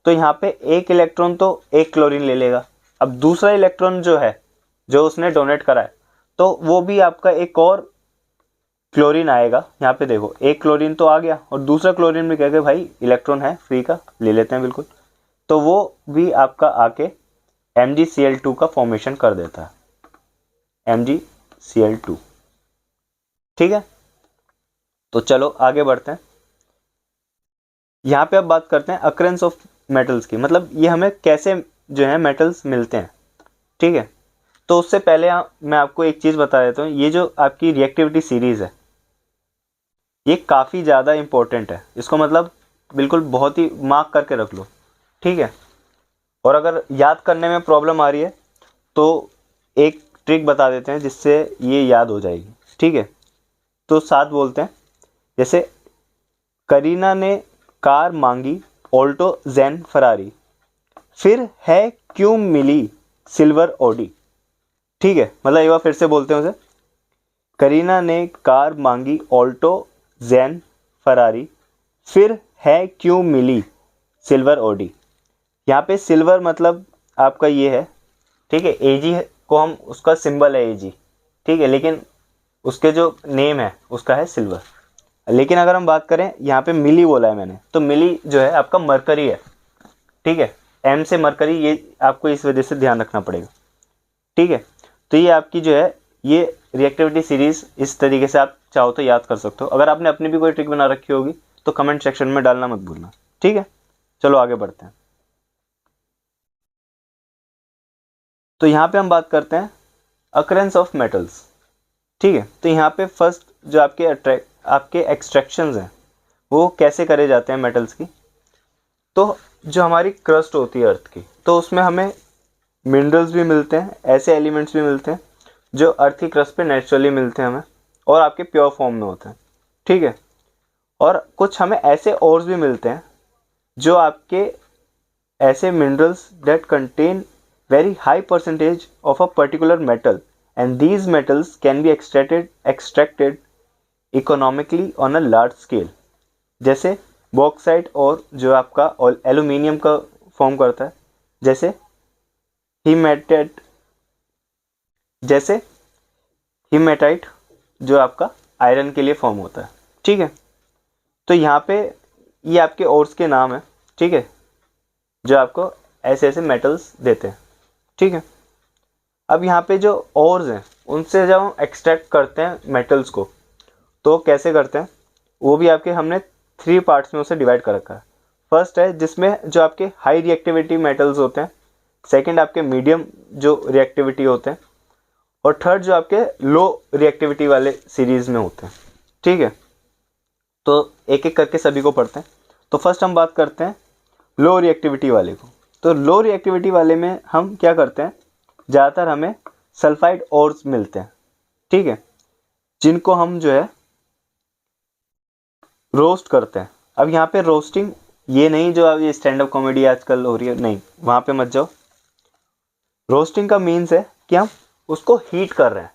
तो यहाँ पे एक इलेक्ट्रॉन तो एक क्लोरीन ले लेगा। अब दूसरा इलेक्ट्रॉन जो है जो उसने डोनेट करा है तो वो भी आपका एक और क्लोरीन आएगा। यहाँ पे देखो एक क्लोरीन तो आ गया और दूसरा क्लोरीन भी कहेगा भाई इलेक्ट्रॉन है फ्री का, ले लेते हैं बिल्कुल, तो वो भी आपका आके MgCl2 का फॉर्मेशन कर देता है, MgCl2। ठीक है, तो चलो आगे बढ़ते हैं। यहाँ पे अब बात करते हैं अकरेंस ऑफ मेटल्स की, मतलब ये हमें कैसे जो है मेटल्स मिलते हैं। ठीक है, तो उससे पहले मैं आपको एक चीज़ बता देता हूँ, ये जो आपकी रिएक्टिविटी सीरीज़ है ये काफ़ी ज़्यादा इंपॉर्टेंट है। इसको मतलब बिल्कुल बहुत ही मार्क करके रख लो। ठीक है, और अगर याद करने में प्रॉब्लम आ रही है तो एक ट्रिक बता देते हैं जिससे ये याद हो जाएगी। ठीक है, तो साथ बोलते हैं, जैसे करीना ने कार मांगी ऑल्टो जेन फरारी, फिर है क्यों मिली सिल्वर ऑडी। ठीक है, मतलब एक बार फिर से बोलते हैं उसे, करीना ने कार मांगी ऑल्टो जेन फरारी, फिर है क्यों मिली सिल्वर ऑडी। यहाँ पे सिल्वर मतलब आपका ये है, ठीक है, एजी को हम उसका सिंबल है Ag, ठीक है, लेकिन उसके जो नेम है उसका है सिल्वर। लेकिन अगर हम बात करें, यहाँ पे मिली बोला है मैंने, तो मिली जो है आपका मरकरी है, ठीक है, M से मरकरी, ये आपको इस वजह से ध्यान रखना पड़ेगा, ठीक है। तो ये आपकी जो है ये रिएक्टिविटी सीरीज इस तरीके से आप चाहो तो याद कर सकते हो। अगर आपने अपनी भी कोई ट्रिक बना रखी होगी तो कमेंट सेक्शन में डालना मत भूलना, ठीक है। चलो आगे बढ़ते हैं। तो यहाँ पे हम बात करते हैं अकरेंस ऑफ मेटल्स, ठीक है। तो यहाँ पे फर्स्ट जो आपके एक्सट्रैक्शंस हैं वो कैसे करे जाते हैं मेटल्स की। तो जो हमारी क्रस्ट होती है अर्थ की, तो उसमें हमें मिनरल्स भी मिलते हैं, ऐसे एलिमेंट्स भी मिलते हैं जो अर्थ की क्रस्ट पे नेचुरली मिलते हैं हमें, और आपके प्योर फॉर्म में होते हैं, ठीक है। और कुछ हमें ऐसे ओर्स भी मिलते हैं जो आपके ऐसे minerals that contain very high percentage of a particular metal, and these metals can be extracted economically on a large scale, जैसे बॉक्साइट और जो आपका एल्यूमिनियम का फॉर्म करता है, जैसे हीमेटाइट, जो आपका आयरन के लिए फॉर्म होता है, ठीक है। तो यहाँ पे ये आपके ओर्स के नाम है, ठीक है, जो आपको ऐसे ऐसे मेटल्स देते हैं, ठीक है। अब यहाँ पे जो ओर्स हैं उनसे जब हम एक्सट्रैक्ट करते हैं मेटल्स को, तो कैसे करते हैं वो भी आपके हमने 3 पार्ट्स में उसे डिवाइड कर रखा है। फर्स्ट है जिसमें जो आपके हाई रिएक्टिविटी मेटल्स होते हैं, सेकंड आपके मीडियम जो रिएक्टिविटी होते हैं, और थर्ड जो आपके लो रिएक्टिविटी वाले सीरीज में होते हैं, ठीक है। तो एक एक करके सभी को पढ़ते हैं। तो फर्स्ट हम बात करते हैं लो रिएक्टिविटी वाले को। तो लो रिएक्टिविटी वाले में हम क्या करते हैं, ज़्यादातर हमें सल्फाइड ओर्स मिलते हैं, ठीक है, जिनको हम जो है रोस्ट करते हैं। अब यहाँ पे रोस्टिंग ये नहीं जो अब ये स्टैंड अप कॉमेडी आजकल हो रही है, नहीं, वहाँ पे मत जाओ। रोस्टिंग का मीन्स है कि हम उसको हीट कर रहे हैं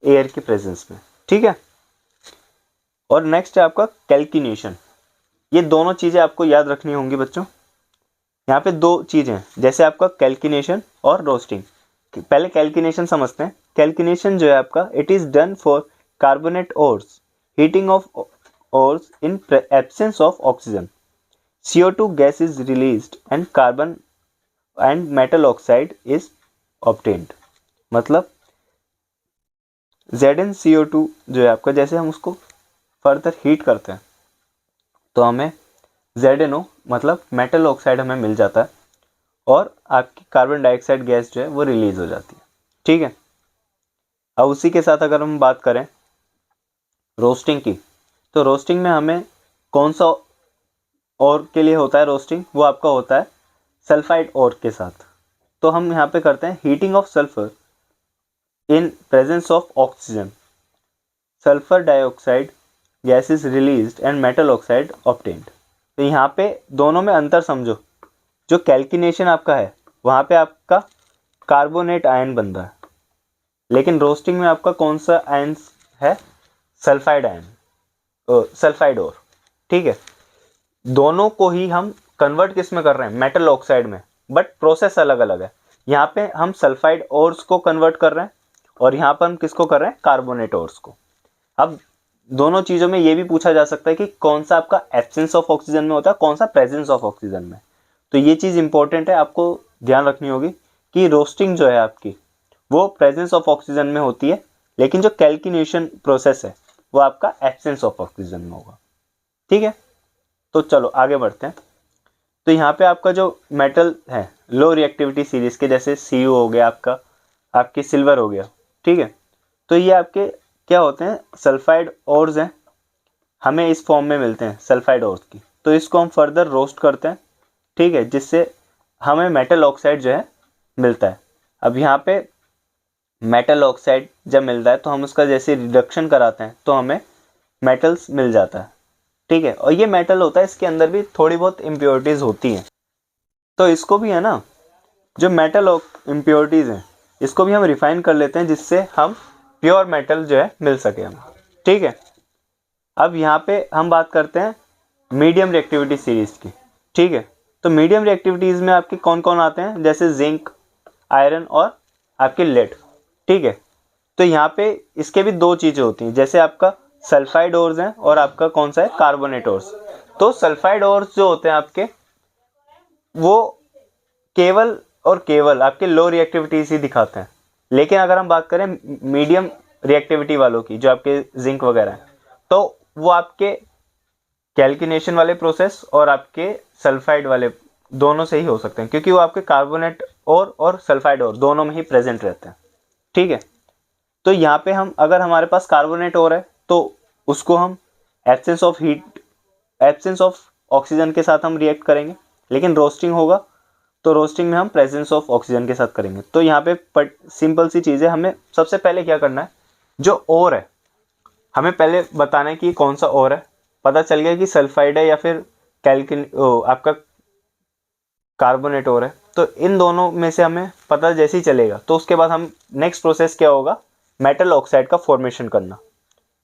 एयर की प्रेजेंस में, ठीक है। और नेक्स्ट है आपका कैल्किनेशन। ये दोनों चीज़ें आपको याद रखनी होंगी बच्चों। यहाँ पे 2 चीज़ें हैं, जैसे आपका कैल्किनेशन और रोस्टिंग। पहले कैल्किनेशन समझते हैं। कैल्किनेशन जो है आपका, it is done for carbonate ores, heating of ores in absence of oxygen, CO2 gas is released and carbon and metal oxide is obtained. मतलब ZnCO2 जो है आपका, जैसे हम उसको फर्दर हीट करते हैं तो हमें ZnO मतलब मेटल ऑक्साइड हमें मिल जाता है, और आपकी कार्बन डाइऑक्साइड गैस जो है वो रिलीज हो जाती है, ठीक है। अब उसी के साथ अगर हम बात करें रोस्टिंग की, तो रोस्टिंग में हमें कौन सा और के लिए होता है रोस्टिंग, वो आपका होता है सल्फाइड और के साथ। तो हम यहाँ पे करते हैं heating of sulphur in presence of oxygen, sulphur dioxide gas is released and metal oxide obtained. तो यहाँ पे दोनों में अंतर समझो। जो कैल्किनेशन आपका है वहाँ पे आपका कार्बोनेट आयन बन रहा है, लेकिन रोस्टिंग में आपका कौन सा आयन है, सल्फाइड आयन, सल्फाइड और, ठीक है। दोनों को ही हम कन्वर्ट किस में कर रहे हैं, मेटल ऑक्साइड में, बट प्रोसेस अलग अलग है। यहाँ पे हम सल्फाइड ओर्स को कन्वर्ट कर रहे हैं, और यहाँ पर हम किसको कर रहे हैं, कार्बोनेट ओर्स को। अब दोनों चीज़ों में ये भी पूछा जा सकता है कि कौन सा आपका एब्सेंस ऑफ ऑक्सीजन में होता है, कौन सा प्रेजेंस ऑफ ऑक्सीजन में। तो ये चीज़ इंपॉर्टेंट है, आपको ध्यान रखनी होगी कि रोस्टिंग जो है आपकी वो प्रेजेंस ऑफ ऑक्सीजन में होती है, लेकिन जो कैल्किनेशन प्रोसेस है वो आपका एब्सेंस ऑफ ऑक्सीजन में होगा, ठीक है। तो चलो आगे बढ़ते हैं। तो यहाँ पे आपका जो मेटल है लो रिएक्टिविटी सीरीज के, जैसे Cu हो गया आपका, आपकी सिल्वर हो गया, ठीक है। तो ये आपके क्या होते हैं, सल्फाइड ओर्स हैं, हमें इस फॉर्म में मिलते हैं सल्फाइड ओर्स की। तो इसको हम फर्दर रोस्ट करते हैं, ठीक है, जिससे हमें मेटल ऑक्साइड जो है मिलता है। अब यहाँ पे मेटल ऑक्साइड जब मिलता है तो हम उसका जैसे रिडक्शन कराते हैं तो हमें मेटल्स मिल जाता है, ठीक है। और ये मेटल होता है, इसके अंदर भी थोड़ी बहुत इम्प्योरिटीज़ होती हैं, तो इसको भी है ना, जो मेटल इम्प्योरिटीज़ हैं इसको भी हम रिफाइन कर लेते हैं, जिससे हम प्योर मेटल जो है मिल सके हम, ठीक है। अब यहाँ पे हम बात करते हैं मीडियम रिएक्टिविटी सीरीज की, ठीक है। तो मीडियम रिएक्टिविटीज़ में आपके कौन कौन आते हैं, जैसे जिंक, आयरन और आपकी लेड। ठीक है, तो यहाँ पे इसके भी दो चीज़ें होती हैं, जैसे आपका सल्फाइड ओर्स हैं और आपका कौन सा है, कार्बोनेट ओर्स। तो सल्फाइड ओर्स जो होते हैं आपके, वो केवल और केवल आपके लो रिएक्टिविटीज ही दिखाते हैं। लेकिन अगर हम बात करें मीडियम रिएक्टिविटी वालों की, जो आपके जिंक वगैरह हैं, तो वो आपके कैल्किनेशन वाले प्रोसेस और आपके सल्फाइड वाले दोनों से ही हो सकते हैं, क्योंकि वो आपके कार्बोनेट और सल्फाइड और दोनों में ही प्रेजेंट रहते हैं। ठीक है, तो यहाँ पे हम, अगर हमारे पास कार्बोनेट और है तो उसको हम absence of heat, absence of oxygen के साथ हम रिएक्ट करेंगे। लेकिन रोस्टिंग होगा तो रोस्टिंग में हम प्रेजेंस ऑफ ऑक्सीजन के साथ करेंगे। तो यहाँ पे सिंपल सी चीज़ है, हमें सबसे पहले क्या करना है, जो और है हमें पहले बताना है कि कौन सा और है। पता चल गया कि सल्फाइड है या फिर कैल्किन आपका कार्बोनेट और है, तो इन दोनों में से हमें पता जैसे ही चलेगा तो उसके बाद हम नेक्स्ट प्रोसेस क्या होगा, मेटल ऑक्साइड का फॉर्मेशन करना।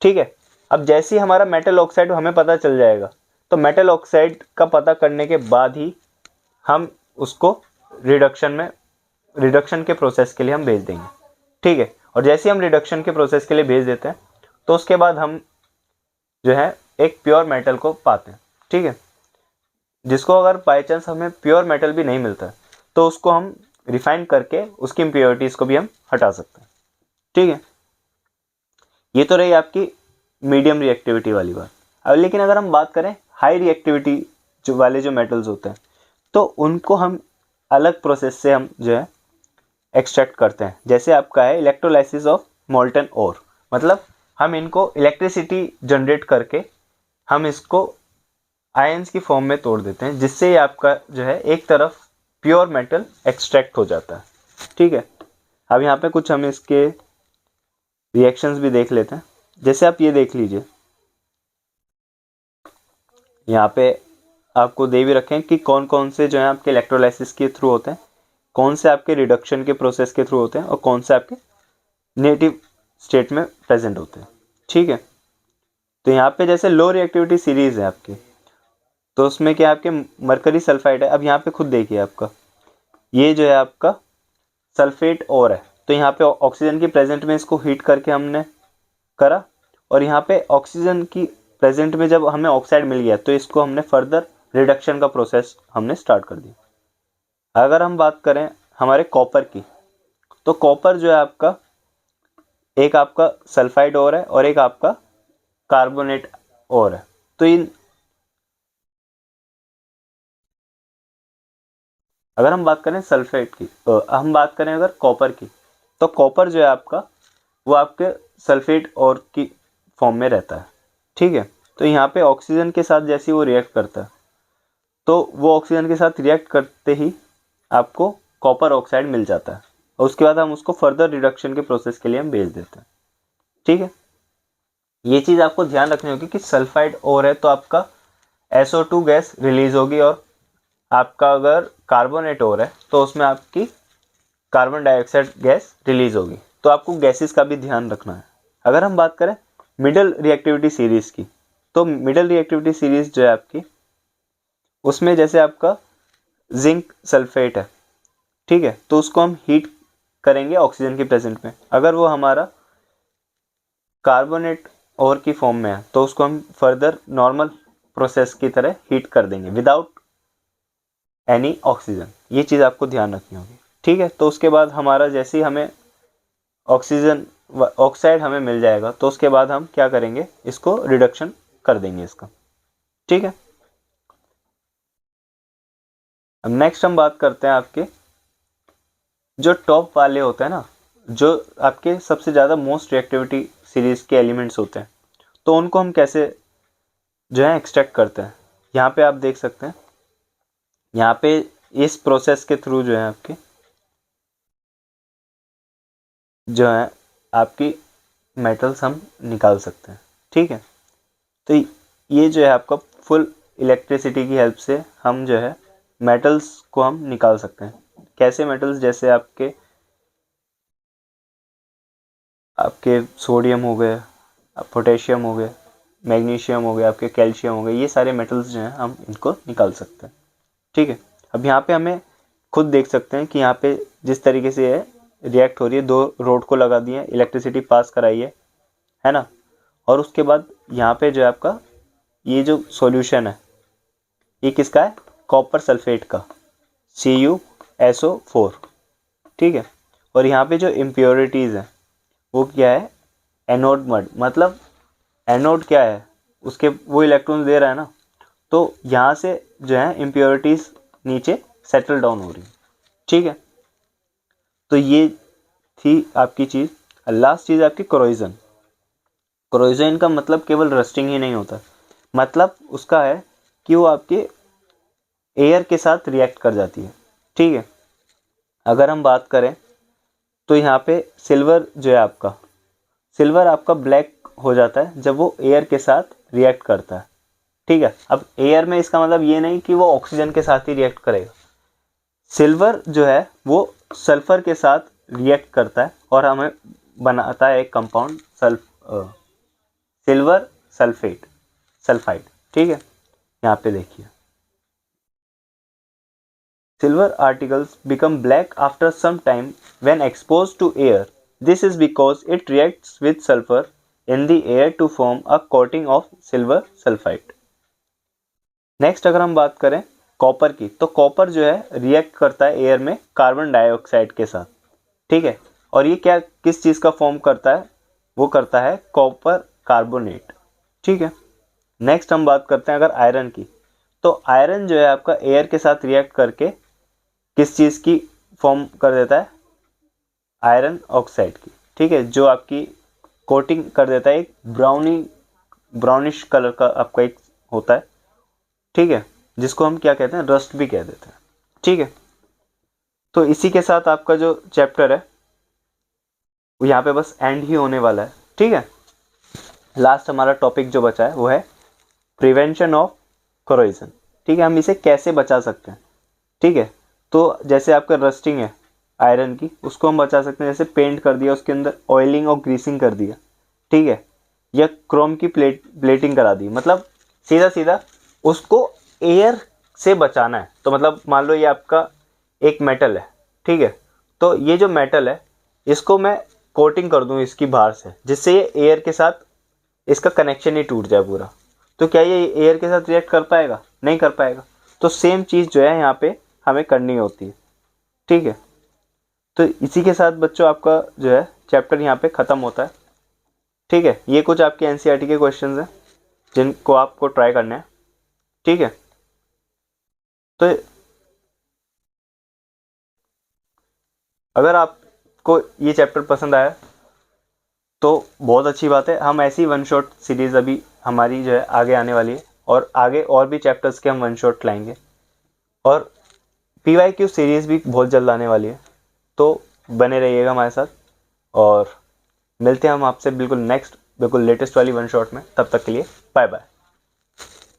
ठीक है, अब जैसे ही हमारा मेटल ऑक्साइड हमें पता चल जाएगा, तो मेटल ऑक्साइड का पता करने के बाद ही हम उसको रिडक्शन के प्रोसेस के लिए हम भेज देंगे। ठीक है, और जैसे ही हम रिडक्शन के प्रोसेस के लिए भेज देते हैं तो उसके बाद हम जो है एक प्योर मेटल को पाते हैं। ठीक है, जिसको अगर बाई चांस हमें प्योर मेटल भी नहीं मिलता है तो उसको हम रिफाइन करके उसकी इम्प्योरिटीज़ को भी हम हटा सकते हैं। ठीक है, ये तो रही आपकी मीडियम रिएक्टिविटी वाली बात। अब लेकिन अगर हम बात करें हाई रिएक्टिविटी जो वाले जो मेटल्स होते हैं, तो उनको हम अलग प्रोसेस से हम जो है एक्सट्रैक्ट करते हैं। जैसे आपका है इलेक्ट्रोलाइसिस ऑफ मोल्टन ओर, मतलब हम इनको इलेक्ट्रिसिटी जनरेट करके हम इसको आयंस की फॉर्म में तोड़ देते हैं, जिससे ये आपका जो है एक तरफ प्योर मेटल एक्सट्रैक्ट हो जाता है। ठीक है, अब यहाँ पे कुछ हम इसके रिएक्शंस भी देख लेते हैं। जैसे आप ये देख लीजिए, यहाँ पे आपको दे भी रखें कि कौन कौन से जो है आपके इलेक्ट्रोलाइसिस के थ्रू होते हैं, कौन से आपके रिडक्शन के प्रोसेस के थ्रू होते हैं और कौन से आपके नेटिव स्टेट में प्रेजेंट होते हैं। ठीक है, तो यहाँ पे जैसे लो रिएक्टिविटी सीरीज है आपकी, तो उसमें क्या आपके मरकरी सल्फाइड है। अब यहाँ पे खुद देखिए, आपका ये जो है आपका सल्फेट और है, तो यहाँ पे ऑक्सीजन की प्रेजेंट में इसको हीट करके हमने करा, और यहाँ पे ऑक्सीजन की प्रेजेंट में जब हमें ऑक्साइड मिल गया तो इसको हमने फर्दर रिडक्शन का प्रोसेस हमने स्टार्ट कर दिया। अगर हम बात करें हमारे कॉपर की, तो कॉपर जो है आपका, एक आपका सल्फाइड और है और एक आपका कार्बोनेट और है। तो इन, अगर हम बात करें सल्फेट की, हम बात करें अगर कॉपर की, तो कॉपर जो है आपका वो आपके सल्फेट और की फॉर्म में रहता है। ठीक है, तो यहाँ पे ऑक्सीजन के साथ जैसे वो रिएक्ट करता है, तो वो ऑक्सीजन के साथ रिएक्ट करते ही आपको कॉपर ऑक्साइड मिल जाता है, और उसके बाद हम उसको फर्दर रिडक्शन के प्रोसेस के लिए हम भेज देते हैं। ठीक है, ये चीज़ आपको ध्यान रखनी होगी कि सल्फाइड और है तो आपका SO2 गैस रिलीज होगी, और आपका अगर कार्बोनेट और है तो उसमें आपकी कार्बन डाइऑक्साइड गैस रिलीज होगी। तो आपको गैसेस का भी ध्यान रखना है। अगर हम बात करें मिडल रिएक्टिविटी सीरीज की, तो मिडल रिएक्टिविटी सीरीज जो है आपकी, उसमें जैसे आपका जिंक सल्फेट है, ठीक है, तो उसको हम हीट करेंगे ऑक्सीजन की प्रेजेंट में। अगर वो हमारा कार्बोनेट और की फॉर्म में है तो उसको हम फर्दर नॉर्मल प्रोसेस की तरह हीट कर देंगे विदाउट एनी ऑक्सीजन। ये चीज़ आपको ध्यान रखनी होगी। ठीक है, तो उसके बाद हमारा जैसे ही हमें ऑक्सीजन ऑक्साइड हमें मिल जाएगा तो उसके बाद हम क्या करेंगे, इसको रिडक्शन कर देंगे इसका। ठीक है, अब नेक्स्ट हम बात करते हैं आपके जो टॉप वाले होते हैं ना, जो आपके सबसे ज़्यादा मोस्ट रिएक्टिविटी सीरीज के एलिमेंट्स होते हैं, तो उनको हम कैसे जो है एक्सट्रैक्ट करते हैं। यहाँ पे आप देख सकते हैं, यहाँ पे इस प्रोसेस के थ्रू जो है आपके जो है आपकी मेटल्स हम निकाल सकते हैं। ठीक है, तो ये जो है आपका फुल इलेक्ट्रिसिटी की हेल्प से हम जो है मेटल्स को हम निकाल सकते हैं। कैसे मेटल्स, जैसे आपके सोडियम हो गए, पोटेशियम हो गए, मैग्नीशियम हो गया, आपके कैल्शियम हो गए, ये सारे मेटल्स जो हैं हम इनको निकाल सकते हैं। ठीक है, अब यहाँ पे हमें खुद देख सकते हैं कि यहाँ पे जिस तरीके से है रिएक्ट हो रही है, 2 रोड को लगा दिए, इलेक्ट्रिसिटी पास कराई है ना। और उसके बाद यहाँ पे जो है आपका ये जो सॉल्यूशन है ये किसका है, कॉपर सल्फेट का, CuSO4, ठीक है। और यहाँ पे जो इम्प्योरिटीज़ है वो क्या है, एनोड मड, मतलब एनोड क्या है, उसके वो इलेक्ट्रॉन दे रहा है ना, तो यहाँ से जो है इम्प्योरिटीज़ नीचे सेटल डाउन हो रही, ठीक है। तो ये थी आपकी चीज़। लास्ट चीज़ आपकी कोरोजन। कोरोजन का मतलब केवल रस्टिंग ही नहीं होता, मतलब उसका है कि वो आपके एयर के साथ रिएक्ट कर जाती है, ठीक है। अगर हम बात करें तो यहाँ पे सिल्वर जो है आपका, सिल्वर आपका ब्लैक हो जाता है जब वो एयर के साथ रिएक्ट करता है, ठीक है। अब एयर में इसका मतलब ये नहीं कि वो ऑक्सीजन के साथ ही रिएक्ट करेगा, सिल्वर जो है वो सल्फर के साथ रिएक्ट करता है और हमें बनाता है एक कंपाउंड सिल्वर सल्फाइड, ठीक है। यहाँ पे देखिए, silver articles become black after some time when exposed to air. This is because it reacts with sulfur in the air to form a coating of silver sulfide. Next अगर हम बात करें copper की, तो कॉपर जो है react करता है एयर में कार्बन डाइऑक्साइड के साथ, ठीक है। और ये क्या किस चीज़ का फॉर्म करता है, वो करता है कॉपर कार्बोनेट, ठीक है। नेक्स्ट हम बात करते हैं अगर आयरन की, तो आयरन जो है आपका एयर के साथ रिएक्ट करके किस चीज़ की फॉर्म कर देता है, आयरन ऑक्साइड की, ठीक है, जो आपकी कोटिंग कर देता है, एक ब्राउनिश कलर का आपका एक होता है, ठीक है, जिसको हम क्या कहते हैं, रस्ट भी कह देते हैं, ठीक है। तो इसी के साथ आपका जो चैप्टर है वो यहाँ पे बस एंड ही होने वाला है, ठीक है। लास्ट हमारा टॉपिक जो बचा है वो है प्रिवेंशन ऑफ कोरोजन, ठीक है, हम इसे कैसे बचा सकते हैं, ठीक है। तो जैसे आपका रस्टिंग है आयरन की, उसको हम बचा सकते हैं, जैसे पेंट कर दिया, उसके अंदर ऑयलिंग और ग्रीसिंग कर दिया, ठीक है, या क्रोम की प्लेटिंग करा दी, मतलब सीधा सीधा उसको एयर से बचाना है। तो मतलब मान लो ये आपका एक मेटल है, ठीक है, तो ये जो मेटल है इसको मैं कोटिंग कर दूं इसकी बाहर से, जिससे ये एयर के साथ इसका कनेक्शन ही टूट जाए पूरा, तो क्या ये एयर के साथ रिएक्ट कर पाएगा, नहीं कर पाएगा। तो सेम चीज़ जो है यहाँ पे हमें करनी होती है, ठीक है। तो इसी के साथ बच्चों आपका जो है चैप्टर यहाँ पे ख़त्म होता है, ठीक है। ये कुछ आपके एनसीईआरटी के क्वेश्चंस हैं जिनको आपको ट्राई करना है, ठीक है। तो अगर आपको ये चैप्टर पसंद आया तो बहुत अच्छी बात है, हम ऐसी वन शॉट सीरीज़ अभी हमारी जो है आगे आने वाली है, और आगे और भी चैप्टर्स के हम वन शॉट लाएंगे, और PYQ सीरीज़ भी बहुत जल्द आने वाली है, तो बने रहिएगा हमारे साथ, और मिलते हैं हम आपसे बिल्कुल नेक्स्ट बिल्कुल लेटेस्ट वाली वन शॉट में। तब तक के लिए बाय बाय।